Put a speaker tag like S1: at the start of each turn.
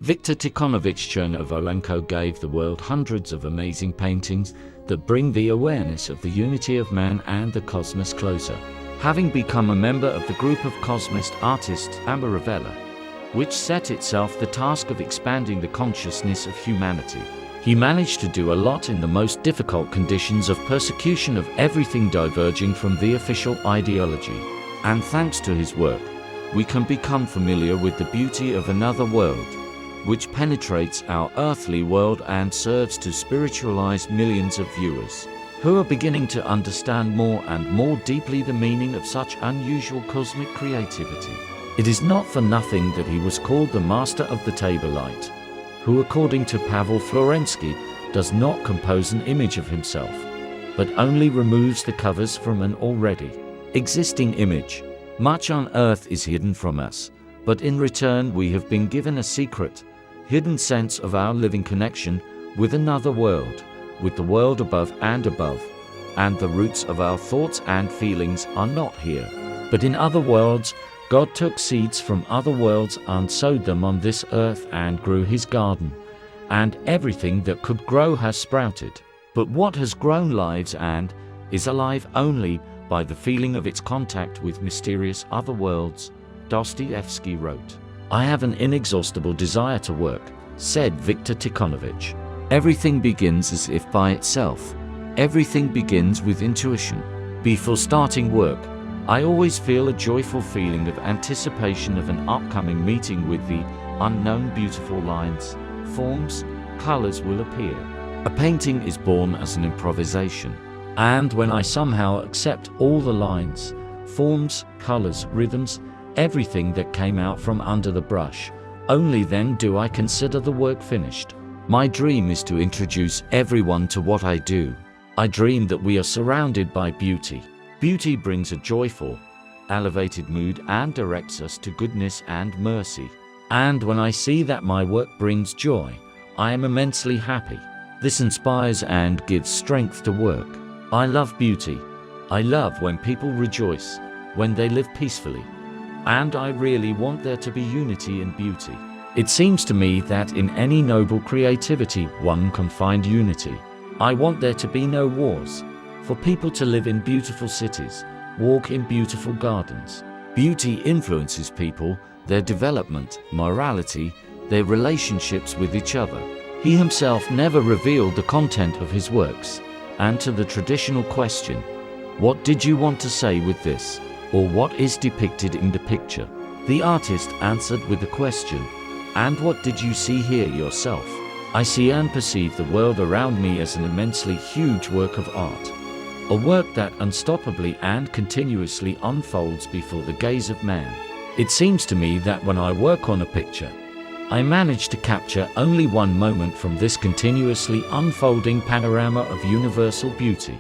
S1: Viktor Tikhonovich Chernovolenko gave the world hundreds of amazing paintings that bring the awareness of the unity of man and the cosmos closer. Having become a member of the group of cosmist artists Amaravella, which set itself the task of expanding the consciousness of humanity, he managed to do a lot in the most difficult conditions of persecution of everything diverging from the official ideology. And thanks to his work, we can become familiar with the beauty of another world, which penetrates our earthly world and serves to spiritualize millions of viewers, who are beginning to understand more and more deeply the meaning of such unusual cosmic creativity. It is not for nothing that he was called the Master of the Tabor Light, who, according to Pavel Florensky, does not compose an image of himself, but only removes the covers from an already existing image. Much on earth is hidden from us, but in return we have been given a secret, hidden sense of our living connection with another world, with the world above, and the roots of our thoughts and feelings are not here, but in other worlds. God took seeds from other worlds and sowed them on this earth and grew his garden, and everything that could grow has sprouted. But what has grown lives and is alive only by the feeling of its contact with mysterious other worlds, Dostoevsky wrote. "I have an inexhaustible desire to work," said Viktor Tikhonovich. "Everything begins as if by itself. Everything begins with intuition. Before starting work, I always feel a joyful feeling of anticipation of an upcoming meeting with the unknown. Beautiful lines, forms, colors will appear. A painting is born as an improvisation. And when I somehow accept all the lines, forms, colors, rhythms, everything that came out from under the brush, only then do I consider the work finished. My dream is to introduce everyone to what I do. I dream that we are surrounded by beauty. Beauty brings a joyful, elevated mood and directs us to goodness and mercy. And when I see that my work brings joy, I am immensely happy. This inspires and gives strength to work. I love beauty. I love when people rejoice, when they live peacefully. And I really want there to be unity in beauty. It seems to me that in any noble creativity one can find unity. I want there to be no wars. For people to live in beautiful cities, walk in beautiful gardens. Beauty influences people, their development, morality, their relationships with each other. He himself never revealed the content of his works, and to the traditional question, "What did you want to say with this?" or "What is depicted in the picture?" the artist answered with the question, "And what did you see here yourself?" I see and perceive the world around me as an immensely huge work of art. A work that unstoppably and continuously unfolds before the gaze of man. It seems to me that when I work on a picture, I manage to capture only one moment from this continuously unfolding panorama of universal beauty.